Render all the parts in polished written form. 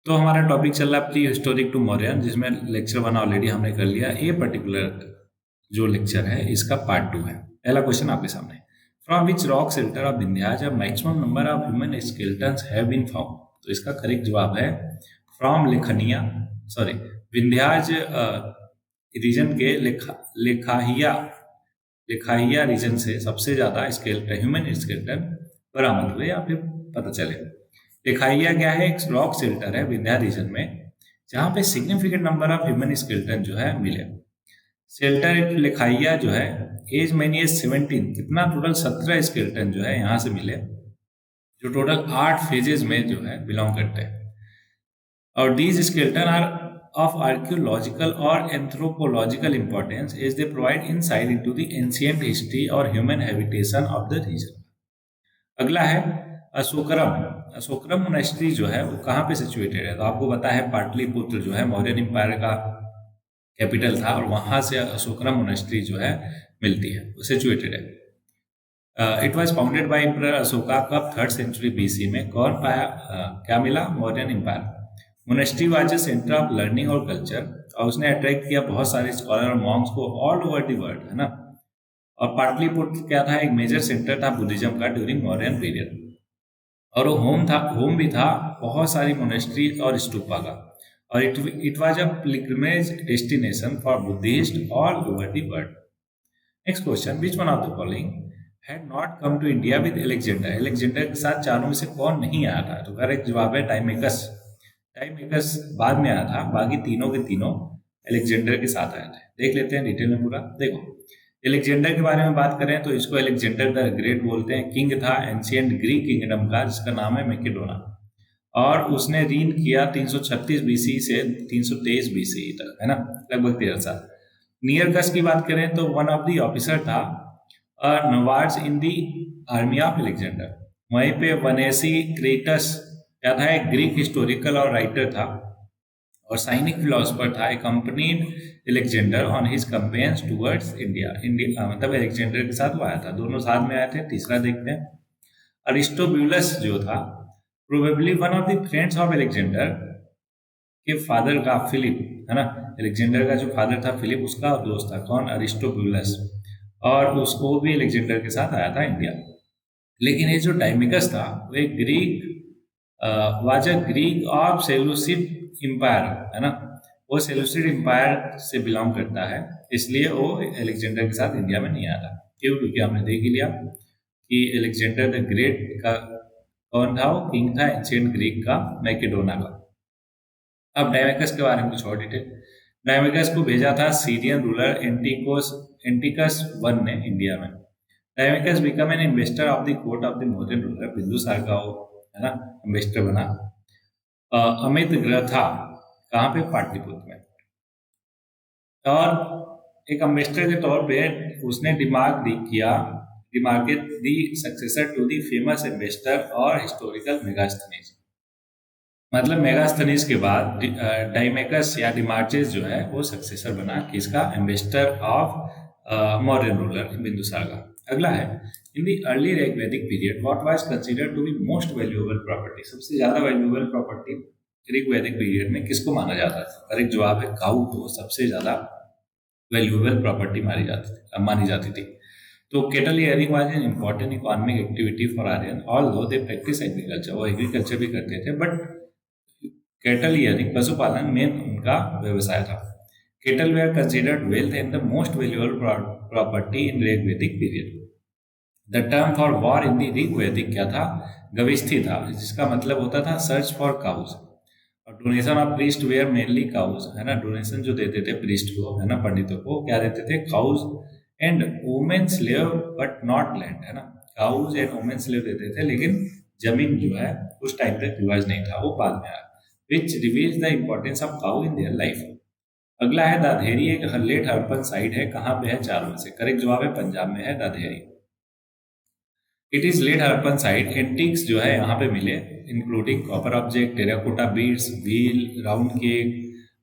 तो हमारा टॉपिक चल रहा है प्री हिस्टोरिक टू मौर्यन, जिसमें लेक्चर 1 ऑलरेडी हमने कर लिया। ये पर्टिकुलर जो लेक्चर है इसका पार्ट 2 है। पहला क्वेश्चन आपके सामने, from which rock shelter of Vindhyachal maximum number of human skeletons have been found. तो इसका करेक्ट जवाब है फ्रॉम लेखनिया सॉरी विंध्याच रीजन के लेखाहिया लेखाहिया रीजन से सबसे ज्यादा स्केलेटन ह्यूमन स्केलेटन बरामद हुए या फिर पता चले। लेखाइया क्या है? एक रॉक शेल्टर है विंध्या रीजन में, जहाँ पे significant number of human skeleton जो है मिले। शेल्टर एक लेखाइया जो है एज मैनी एज 17, कितना टोटल 17 स्केलेटन जो है यहाँ से मिले, जो टोटल 8 फेजेस में जो है बिलोंग करते हैं। और these skeleton are of archaeological or anthropological importance as they provide insight into the ancient history or human habitation of the region. अगला है अशोकरम। अशोकरम मोनेस्ट्री जो है वो कहाँ पे सिचुएटेड है? तो आपको पता है पाटलिपुत्र जो है मौर्यन एम्पायर का कैपिटल था, और वहां से अशोकरम मोनेस्ट्री जो है मिलती है, वो सिचुएटेड है। It was founded by emperor Ashoka कब 3rd सेंचुरी BC में। कौन पाया क्या मिला? Mauryan empire. Monastery was a centre of learning और कल्चर, और उसने अट्रैक्ट किया बहुत सारे स्कॉलर और मॉन्क्स को ऑल ओवर द वर्ल्ड, है ना। और पाटलिपुत्र क्या था? एक मेजर सेंटर था बुद्धिज्म का ड्यूरिंग मौर्यन पीरियड, और वो होम भी था बहुत सारी मोनेस्ट्री और स्तूपा का। और it was a pilgrimage destination for Buddhist all over the world. Next question, which one of the following had not come to India with Alexander. Alexander के साथ चारों में से कौन नहीं आया था? तो करेक्ट जवाब है टाइमेकस। टाइमेकस बाद में आया था, बाकी तीनों के तीनों एलेक्जेंडर के साथ आए थे। देख लेते हैं डिटेल में पूरा। देखो, एलेक्जेंडर के बारे में बात करें तो इसको एलेक्जेंडर द ग्रेट बोलते हैं। किंग था एंशियंट ग्रीक किंगडम का, जिसका नाम है मैकेडोना, और उसने रीन किया 336 BC से 323 BC तक, है ना, लगभग 13 साल। नियरकस की बात करें तो वन ऑफ द ऑफिसर था नवार्ड्स इन दी आर्मी ऑफ एलेक्जेंडर। वहीं पे वनेसी क्रेटस क्या था? एक ग्रीक हिस्टोरिकल और राइटर था और साइनिक फिलोसफर था। Accompanied Alexander on his campaigns towards India मतलब एलेक्जेंडर के साथ वो आया था, दोनों साथ में आए थे। तीसरा देखते हैं, अरिस्टोब्यूलस जो था probably one of the friends of Alexander के फादर का, फिलिप, है ना। एलेक्जेंडर का जो फादर था फिलिप, उसका दोस्त था। कौन? अरिस्टोब्यूलस। और उसको भी एलेक्जेंडर के साथ आया था इंडिया। लेकिन ये जो टाइमिकस था वो एक Greek was a Greek of Seleucid empire, है ना। वो सेलूसिड एम्पायर से बिलोंग करता है, इसलिए वो एलेक्जेंडर के साथ इंडिया में नहीं आया था। क्यों? क्योंकि हमने देख ही लिया कि एलेक्जेंडर द ग्रेट का कौन था? वो किंग था एंशिएंट ग्रीक का, मैकेडोना का। अब डायमेकस के बारे में कुछ और डिटेल। डायमेकस को भेजा था सीरियन रूलर एंटिकस वन ने इंडिया में। Deimachus become an investor of the court of the Mauryan ruler Bindusara का, वो, है ना, इन्वेस्टर बना। अमित ग्रह था कहाँ पे? पाटलिपुत्र में। और एक इन्वेस्टर के तौर पे उसने demarcate the successor to the famous investor और हिस्टोरिकल मेगास्थनीज। मतलब मेगास्थनीज के बाद डाइमेकस या डिमार्चेस जो है वो सक्सेसर बना किसका? Investor of Mauryan ruler Bindusara का। अगला है, in the early Rigvedic period what was considered to be most valuable property. सबसे ज्यादा वैल्यूएबल प्रॉपर्टी ऋग्वैदिक पीरियड में किसको माना जाता था? करेक्ट जवाब है काऊ को सबसे ज्यादा वैल्यूएबल प्रॉपर्टी मानी जाती थी। तो cattle rearing was an important economic activity for Aryan although they practice agriculture. वो एग्रीकल्चर भी करते थे, बट केटल ईयरिंग पशुपालन मेन उनका व्यवसाय था। Cattle were considered wealth and the most valuable property in Rigvedic period. The term for war in the Rigvedic क्या था? गविस्थी था, जिसका मतलब होता था सर्च फॉर काउज। और donation of priest were mainly cows, है ना। डोनेशन जो देते थे प्रीस्ट को, है ना, पंडितों को, क्या देते थे? Cause and women slave but not land, है ना। काउज एंड वुमेन स्लेव देते थे, लेकिन जमीन जो है उस टाइम तक रिवाज नहीं था, वो बाद में आया। Which reveals the importance of cow in their life. अगला है दाधेरी, एक लेट हड़प्पन साइट है, कहाँ पे है? चारों में से। करेक्ट जवाब है पंजाब में है Dadheri. It is late Harappan site. Antiques जो है यहाँ पे मिले, including copper object, terracotta beads, wheel, round cake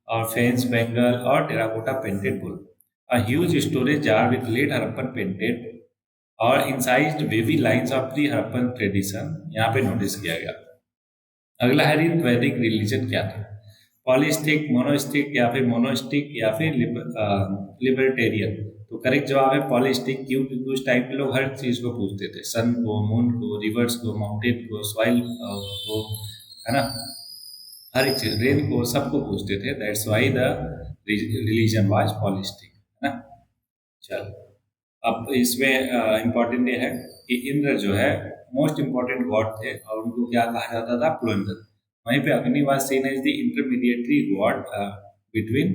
और फेंस बैंगल और terracotta painted bull. A huge storage jar with late Harappan painted और incised wavy lines of pre Harappan tradition यहाँ पे नोटिस किया गया। अगला है वैदिक रिलीजन क्या था? पॉलिस्टिक, मोनोस्टिक या फिर मोनोस्टिक या फिर लिबर्टेरियन? तो करेक्ट जवाब है पॉलिस्टिक। क्यों? क्योंकि उस टाइम पे लोग हर चीज को पूजते थे, सन को, मून को, रिवर्स को, माउंटेन को, सॉइल को, है ना, हर एक चीज, रेन को, सबको पूजते थे। That's why the religion was polytheistic, है ना। चलो, अब इसमें इम्पोर्टेंट ये है कि इंद्र जो है मोस्ट इम्पोर्टेंट गॉड थे और उनको क्या कहा जाता था? पुरंदर। वहीं पे Agni was seen as the intermediary god between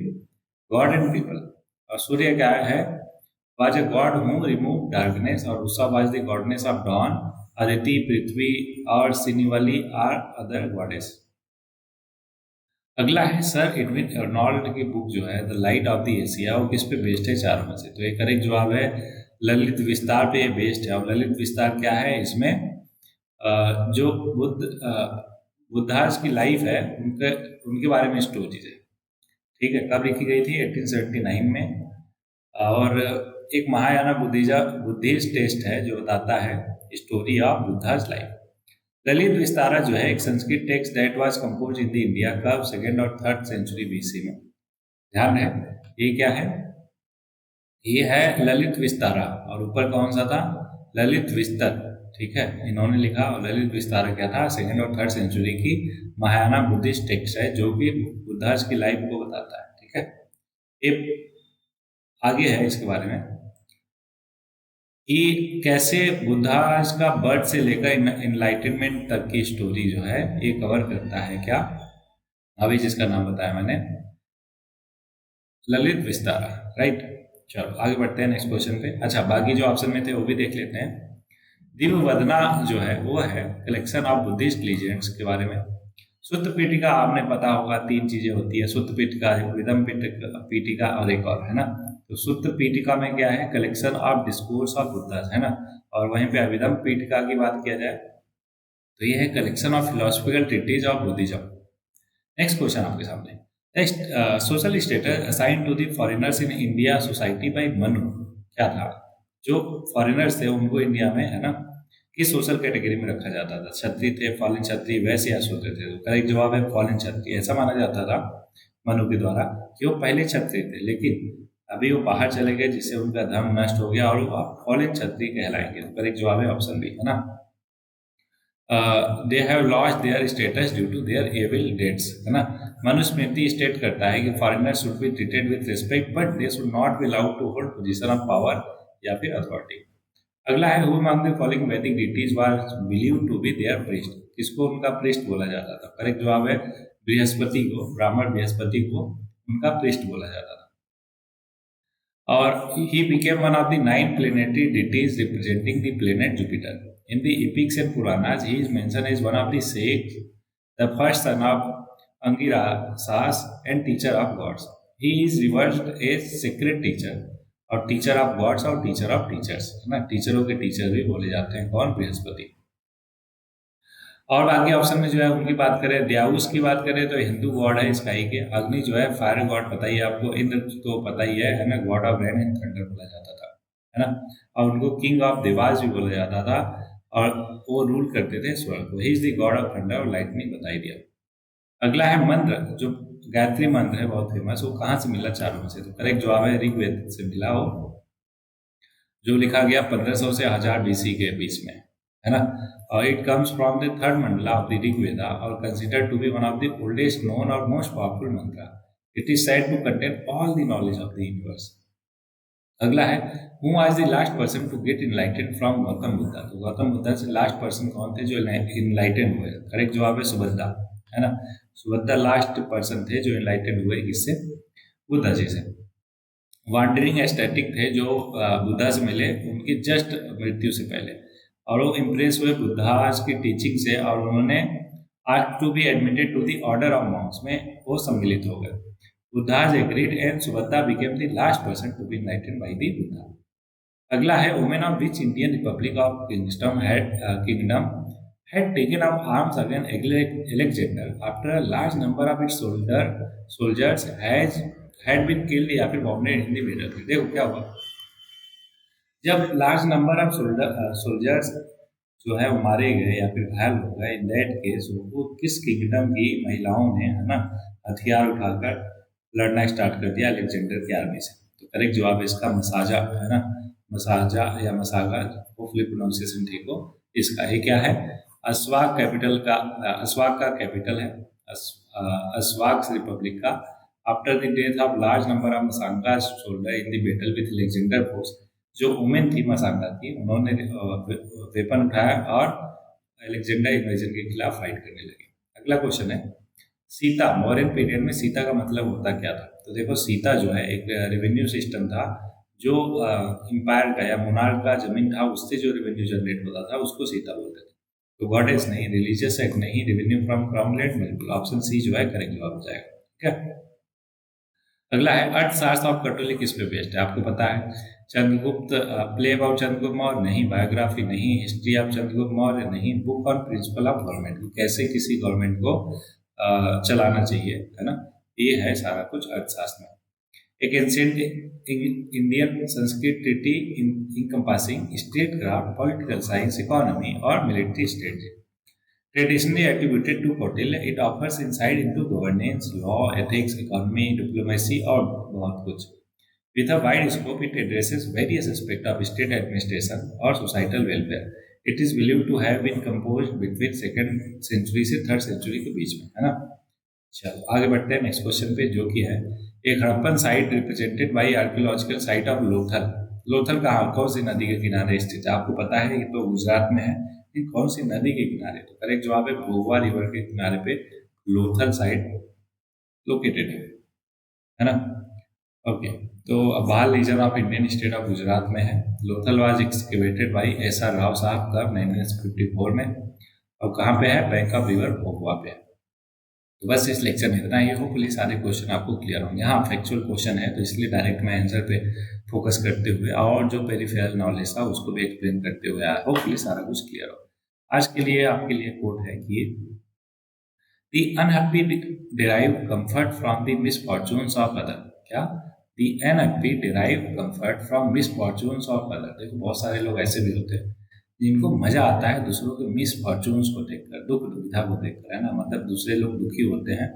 god and people. और सूर्य क्या है? Was a god who remove darkness, और Usha was the goddess of dawn. Aditi, Prithvi और सिनिवली आर अदर गॉडेस। अगला है सर एडविन अर्नोल्ड की बुक जो है the light of the Asia, वो किस पे बेस्ड है? चारों में से। तो एक करेक्ट जवाब है ललित विस्तार पे बेस्ड है। और ललित विस्तार क्या है? इसमें जो बुद्धास की लाइफ है उनके उनके बारे में स्टोरीज है। ठीक है, कब लिखी गई थी? 1879 में। और एक महायाना बुद्धिस्ट टेक्स्ट है जो बताता है story of Buddhas life. Lalit Vistara जो है एक Sanskrit text that was compose in the India कब? 2nd और 3rd सेंचुरी बीसी में। ध्यान है, ये क्या है? ये है ललित विस्तारा। और ऊपर कौन सा था? ललित विस्तर। ठीक है, इन्होंने लिखा। और ललित विस्तारा क्या था? 2nd और 3rd सेंचुरी की महायाना बुद्धिस्ट टेक्स्ट है जो कि बुद्धास की लाइफ को बताता है। ठीक है, ये आगे है इसके बारे में कि कैसे बुद्धास का बर्थ से लेकर इनलाइटनमेंट तक की स्टोरी जो है ये कवर करता है। क्या? अभी जिसका नाम बताया मैंने, ललित विस्तारा, राइट। चलो आगे बढ़ते हैं नेक्स्ट क्वेश्चन पे। अच्छा, बाकी जो ऑप्शन में थे वो भी देख लेते हैं। दिव्यवदना जो है वो है कलेक्शन ऑफ बुद्धिस्ट लीजेंड्स के बारे में। सुत्त पीठिका आपने पता होगा, 3 चीजें होती है, सुत्त पीठिका, विदम पीठिका और एक और, है ना। तो सुत्त पीठिका में क्या है? Collection of discourse of Buddhas, है ना। और वहीं पे अभिधम पीठिका की बात किया जाए तो ये है collection of philosophical treatise of Buddhism. Next question आपके सामने। Next, social status assign to the foreigners in India society by Manu क्या था? जो फॉरेनर्स थे उनको इंडिया में, है ना, किस सोशल कैटेगरी में रखा जाता था? क्षत्रिय थे, फॉलन क्षत्रिय, वैश्य या शूद्र थे? तो करेक्ट जवाब है फॉलन क्षत्रिय। ऐसा माना जाता था मनु के द्वारा कि वो पहले क्षत्रिय थे, लेकिन अभी वो बाहर चले गए जिससे उनका धर्म नष्ट हो गया और वो फॉलन क्षत्रिय कहलाएंगे। तो करेक्ट जवाब है ऑप्शन बी, है ना। They have lost their status due to their evil deeds, है ना। मनुस्मृति स्टेट करता है कि foreigners should be treated with respect but they should not be allowed to hold position of power या फिर अथॉरिटी। अगला है who among the following Vedic deities was believed to be their priest? किसको उनका priest बोला जाता था? Correct जवाब है बृहस्पति को, ब्राह्मण बृहस्पति को उनका प्रीस्ट बोला जाता था। और he became one of the 9 planetary deities representing the planet Jupiter. In the epics and Puranas, he is mentioned as one of the six, the first son of Angirasas and teacher of gods. He is revered as sacred teacher और teacher of God's और teacher of teachers, है ना। टीचरों के teacher भी बोले जाते हैं कौन? बृहस्पति। और बाकी ऑप्शन में जो है उनकी बात करें, द्याउस की बात करें तो हिंदू गॉड है स्काई के। अग्नि जो है फायर गॉड पता ही है आपको। इंद्र तो पता ही है ना, God of rain and thunder बोला जाता था, है ना। और उनको किंग ऑफ देवास भी बोला जाता था और वो रूल करते थे स्वर्ग को। He is the God of thunder और लाइटनिंग बता ही दिया। अगला है मंत्र, जो गायत्री मंत्र है बहुत फेमस, वो कहाँ से मिला चारों में से? तो करेक्ट जवाब है ऋग्वेद से मिला हो, जो लिखा गया 1500 से 1000 बीसी के बीच में, है ना। It comes from the 3rd mandala of the Rigveda और considered to be one of the oldest known और most powerful mantra. It is said to contain all the knowledge of the universe. अगला है who was the last person to get enlightened from Gautam Buddha? तो गौतम बुद्धा से last person कौन थे जो enlightened हुए? Correct जवाब है सुभद्रा, है ना। सुभद्रा लास्ट पर्सन थे जो इनलाइटेंड हुए, किससे? बुद्धा जी से। वांडरिंग एस्थेटिक थे जो बुद्धा से मिले उनकी जस्ट मृत्यु से पहले, और वो इम्प्रेस हुए बुद्धास की टीचिंग से और उन्होंने asked to be admitted to the order of monks में वो सम्मिलित हो गए। Buddhas agreed and Subhadra became the last person to be enlightened by the Buddha. अगला है women of which Indian republic of kingdom had taken up arms against Alexander after a large number of its soldiers had been killed या फिर wounded in the battlefield। देखो क्या हुआ, जब large number of soldiers जो है वो मारे गए या फिर घायल हो गए, इन दैट केस वो किस किंगडम की महिलाओं ने, है ना, हथियार उठाकर लड़ना स्टार्ट कर दिया अलेक्जेंडर की आर्मी से? तो करेक्ट जवाब है इसका मसाजा, है ना, मसाजा या मसागा, होपफुली प्रोनाउंसिएशन ठीक हो इसका। ये क्या है? अस्वाग कैपिटल का, अस्वाग का कैपिटल है, अस्वाग रिपब्लिक का। After the death of large number of Massaga soldier in the battle with Alexander force, जो वुमेन थी मसांगा की, उन्होंने वेपन उठाया और अलेक्जेंडर इन्वेजन के खिलाफ फाइट करने लगे। अगला क्वेश्चन है, सीता, मौर्यन पीरियड में सीता का मतलब होता क्या था? तो देखो सीता जो है एक रेवेन्यू सिस्टम था, जो इंपायर का या मोनार्क का जमीन था उससे जो रेवेन्यू जनरेट होता था उसको सीता बोलते थे। तो गॉडेस नहीं, रिलीजियस एक्ट नहीं, रेवेन्यू फ्रॉम क्राउन लैंड, बिल्कुल ऑप्शन सी जो है करेक्ट जवाब हो जाएगा। ठीक है। अगला है अर्थशास्त्र ऑफ कटोली किस पे बेस्ड है? आपको पता है चंद्रगुप्त, प्ले अबाउट चंद्रगुप्त मौर्य नहीं, बायोग्राफी नहीं, हिस्ट्री ऑफ चंद्रगुप्त मौर्य नहीं, book on principle of government, कैसे किसी गवर्नमेंट को चलाना चाहिए, है ना, ये है सारा कुछ अर्थशास्त्र में। एक ancient Indian Sanskrit treaty encompassing statecraft, political science, economy और military strategy, traditionally attributed to Kautilya, it offers insight into governance, law, ethics, economy, diplomacy और बहुत कुछ। With a wide scope, it addresses various aspects of state administration और societal welfare. It is believed to have been composed between 2nd century से 3rd century के बीच में, है ना। चलो आगे बढ़ते हैं नेक्स्ट क्वेश्चन पे, जो कि है एक Harappan site represented by archaeological site of Lothal. Lothal कहाँ, कौन सी नदी के किनारे स्थित है? आपको पता है ये तो गुजरात में है, कौन सी नदी के किनारे? तो करेक्ट जवाब है भोगवा रिवर के किनारे पे लोथल साइट लोकेटेड है ना। ओके, तो Bhal region of Indian state of Gujarat में है। Lothal was excavated by S R. Rao sahab कब? 1954 में। और कहाँ पे है? बैंक ऑफ रिवर भोगवा पे। तो बस इस लेक्चर में इतना ही, होपफुली सारे क्वेश्चन आपको क्लियर होंगे। हाँ, फैक्चुअल क्वेश्चन है तो इसलिए डायरेक्ट मैं आंसर पे फोकस करते हुए और जो पेरिफेरल नॉलेज था उसको भी एक्सप्लेन करते हुए आया, होपफुली सारा कुछ क्लियर हो। आज के लिए आपके लिए कोट है कि the unhappy derive comfort from the misfortunes of other. क्या? The unhappy derive comfort from misfortunes of other. देखो बहुत सारे लोग ऐसे भी होते हैं जिनको मजा आता है दूसरों के मिसफॉर्चून्स को देखकर, दुख दुविधा को देखकर, है ना, मतलब दूसरे लोग दुखी होते हैं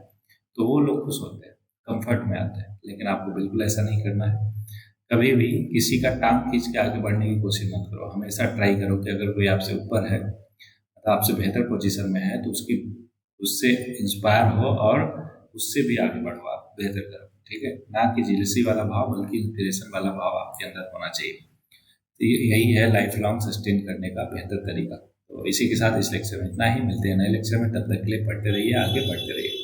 तो वो लोग खुश होते हैं, कंफर्ट में आते हैं। लेकिन आपको बिल्कुल ऐसा नहीं करना है। कभी भी किसी का टांग खींच के आगे बढ़ने की कोशिश मत करो। हमेशा ट्राई करो कि अगर कोई आपसे ऊपर है, मतलब आपसे बेहतर पोजीशन में है, तो उससे इंस्पायर हो और उससे भी आगे बढ़ो, आप बेहतर करो। ठीक है, ना कि जेलसी वाला भाव बल्कि इंस्पिरेशन वाला भाव आपके अंदर होना चाहिए। तो यही है लाइफ लॉन्ग सस्टेन करने का बेहतर तरीका। तो इसी के साथ इस लेक्चर में इतना ही, मिलते हैं नए लेक्चर में, तब तक के लिए पढ़ते रहिए, आगे बढ़ते रहिए।